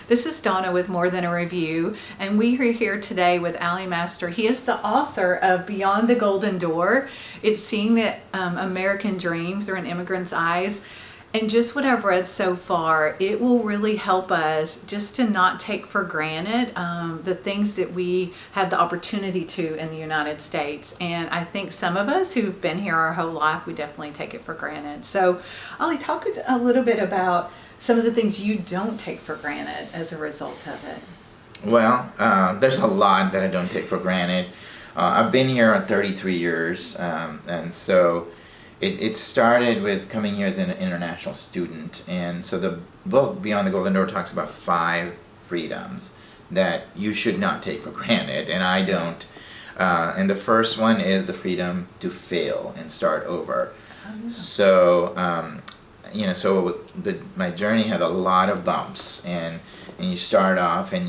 This is Donna with More Than a Review, and we are here today with Ali Master. He is the author of Beyond the Golden Door. It's seeing the American dream through an immigrant's eyes. And just what I've read so far, it will really help us just to not take for granted the things that we have the opportunity to in the United States. And I think some of us who've been here our whole life, we definitely take it for granted. So, Ali, talk a little bit about some of the things you don't take for granted as a result of it. Well, there's a lot that I don't take for granted. I've been here 33 years, and so it started with coming here as an international student. And so the book, Beyond the Golden Door, talks about 5 freedoms that you should not take for granted, and I don't. And the first one is the freedom to fail and start over. So, my journey had a lot of bumps, and you start off and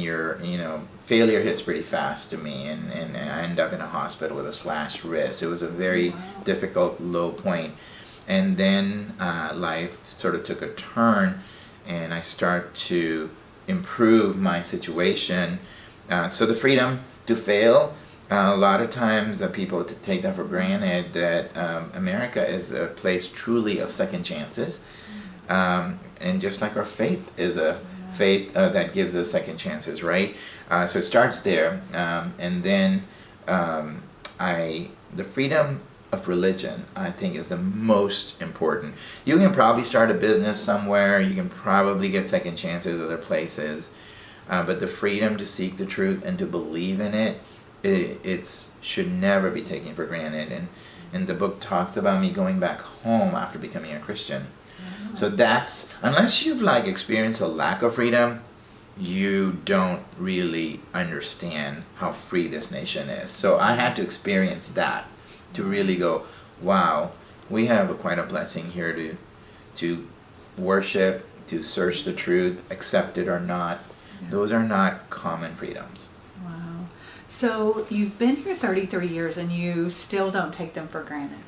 failure hits pretty fast to me, and I end up in a hospital with a slashed wrist. It was a very difficult low point. And then life sort of took a turn, and I start to improve my situation. So the freedom to fail, a lot of times people take that for granted, that America is a place truly of second chances. And just like our faith is a faith that gives us second chances, right? So it starts there, and then the freedom of religion, I think, is the most important. You can probably start a business somewhere, you can probably get second chances other places, but the freedom to seek the truth and to believe in it should never be taken for granted. And the book talks about me going back home after becoming a Christian. So that's, unless you've experienced a lack of freedom, you don't really understand how free this nation is. So I had to experience that to really go, wow, we have quite a blessing here to worship, to search the truth, accept it or not. Yeah. Those are not common freedoms. Wow. So you've been here 33 years and you still don't take them for granted?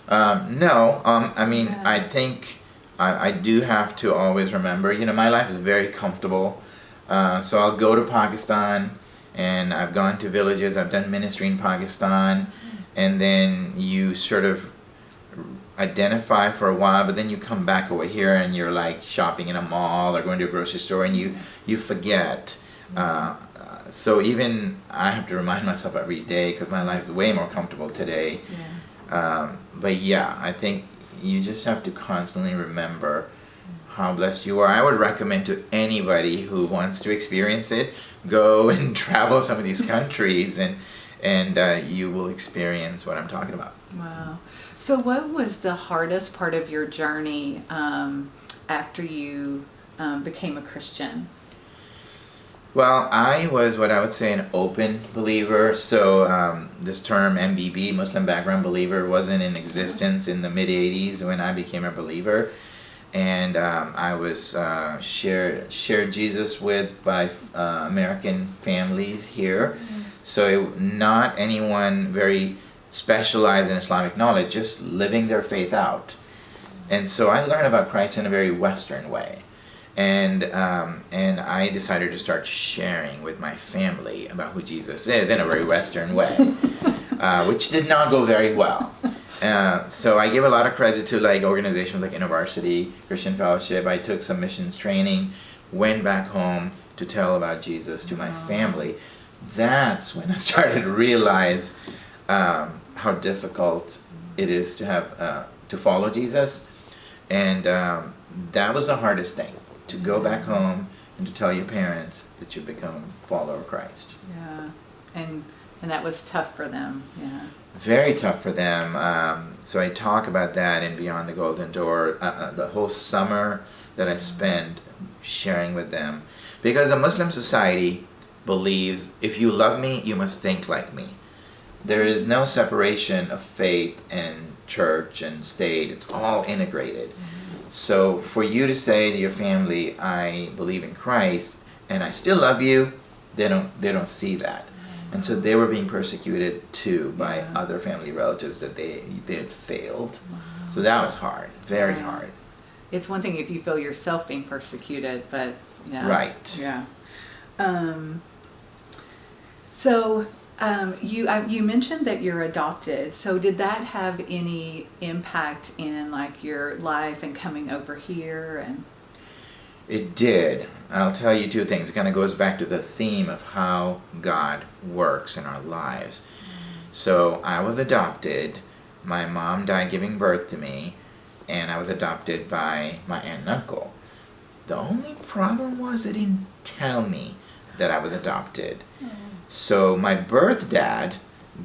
No. I think I do have to always remember, my life is very comfortable. So I'll go to Pakistan, and I've gone to villages, I've done ministry in Pakistan, and then you sort of identify for a while, but then you come back over here and you're shopping in a mall or going to a grocery store, and you forget. So even I have to remind myself every day, because my life is way more comfortable today. Yeah. But yeah, I think you just have to constantly remember how blessed you are. I would recommend to anybody who wants to experience it, go and travel some of these countries, and you will experience what I'm talking about. Wow. So what was the hardest part of your journey after you became a Christian? Well, I was what I would say an open believer. So this term MBB, Muslim background believer, wasn't in existence in the mid-'80s when I became a believer. And I was shared Jesus with by American families here. Mm-hmm. So not anyone very specialized in Islamic knowledge, just living their faith out. And so I learned about Christ in a very Western way. And I decided to start sharing with my family about who Jesus is in a very Western way, which did not go very well. So I give a lot of credit to organizations like InterVarsity, Christian Fellowship. I took some missions training, went back home to tell about Jesus to my family. That's when I started to realize how difficult it is to have to follow Jesus, and that was the hardest thing. To go back home and to tell your parents that you become a follower of Christ. Yeah, and that was tough for them. Yeah. Very tough for them. So I talk about that in Beyond the Golden Door. The whole summer that I spent sharing with them, because a Muslim society believes if you love me, you must think like me. There is no separation of faith and church and state. It's all integrated. So for you to say to your family, I believe in Christ and I still love you, they don't see that. And so they were being persecuted too by other family relatives that they had failed. So that was hard, very hard. It's one thing if you feel yourself being persecuted, but Yeah. Right. Yeah. So you mentioned that you're adopted. So did that have any impact in like your life and coming over here? And It did. I'll tell you two things. It kind of goes back to the theme of how God works in our lives. So I was adopted. My mom died giving birth to me, and I was adopted by my aunt and uncle. The only problem was they didn't tell me that I was adopted. So my birth dad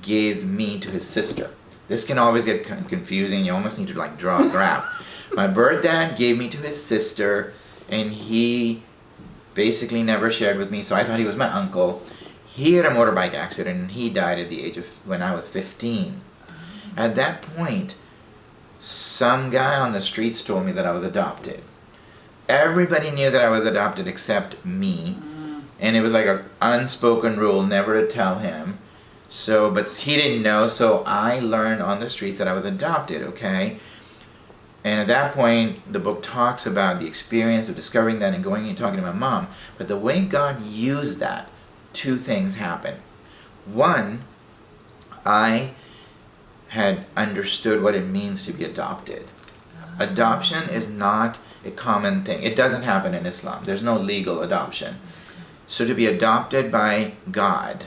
gave me to his sister. This can always get confusing. You almost need to like draw a graph. My birth dad gave me to his sister, and he basically never shared with me, so I thought he was my uncle. He had a motorbike accident, and he died at the age of when I was 15. At that point, some guy on the streets told me that I was adopted. Everybody knew that I was adopted except me. And it was like an unspoken rule never to tell him. So, but he didn't know, so I learned on the streets that I was adopted, okay? And at that point, the book talks about the experience of discovering that and going and talking to my mom. But the way God used that, two things happened. One, I had understood what it means to be adopted. Adoption is not a common thing. It doesn't happen in Islam. There's no legal adoption. So to be adopted by God,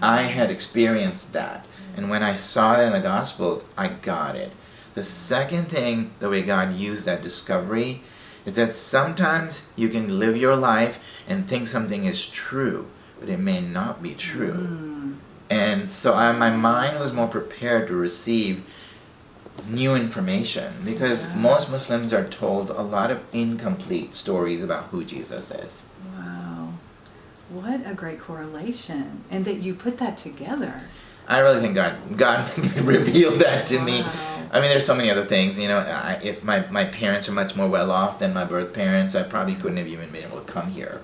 I had experienced that. And when I saw that in the Gospels, I got it. The second thing, the way God used that discovery, is that sometimes you can live your life and think something is true, but it may not be true. And so my mind was more prepared to receive new information, because most Muslims are told a lot of incomplete stories about who Jesus is. wow, what a great correlation, and that you put that together. I really think God revealed that to me. Wow. I mean, there's so many other things. You know, if my parents are much more well off than my birth parents, I probably couldn't have even been able to come here.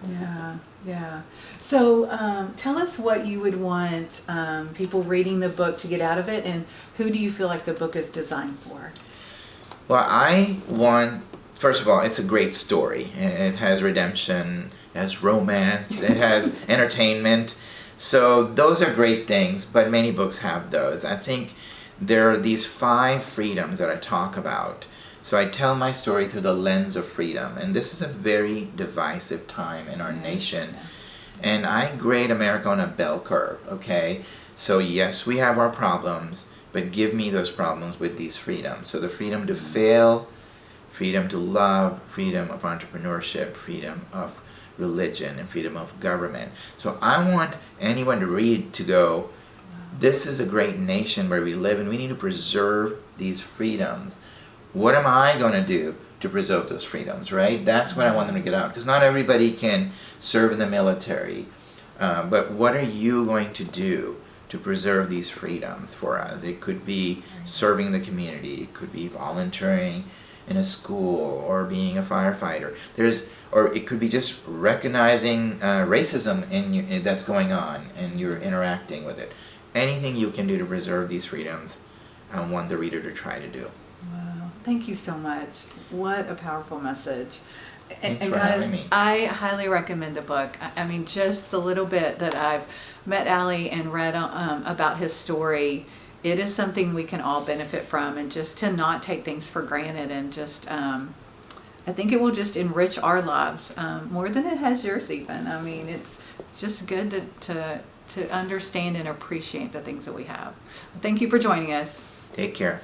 Yeah. So tell us what you would want people reading the book to get out of it, and who do you feel like the book is designed for? Well, I want, first of all, it's a great story. It has redemption, it has romance, it has entertainment. So those are great things, but many books have those. I think there are these 5 freedoms that I talk about. So I tell my story through the lens of freedom, and this is a very divisive time in our nation. And I grade America on a bell curve, okay? So yes, we have our problems, but give me those problems with these freedoms. So the freedom to fail, freedom to love, freedom of entrepreneurship, freedom of religion, and freedom of government. So I want anyone to read to go, this is a great nation where we live, and we need to preserve these freedoms. What am I going to do to preserve those freedoms, right? That's what I want them to get out, because not everybody can serve in the military. But what are you going to do to preserve these freedoms for us? It could be serving the community. It could be volunteering in a school or being a firefighter. Or it could be just recognizing racism that's going on and you're interacting with it. Anything you can do to preserve these freedoms, I want the reader to try to do. Wow, thank you so much. What a powerful message. Thanks And for guys, having me. I highly recommend the book. I mean, just the little bit that I've met Ali and read about his story, it is something we can all benefit from, and just to not take things for granted, and just I think it will just enrich our lives more than it has yours even. I mean, it's just good to understand and appreciate the things that we have. Thank you for joining us. Take care.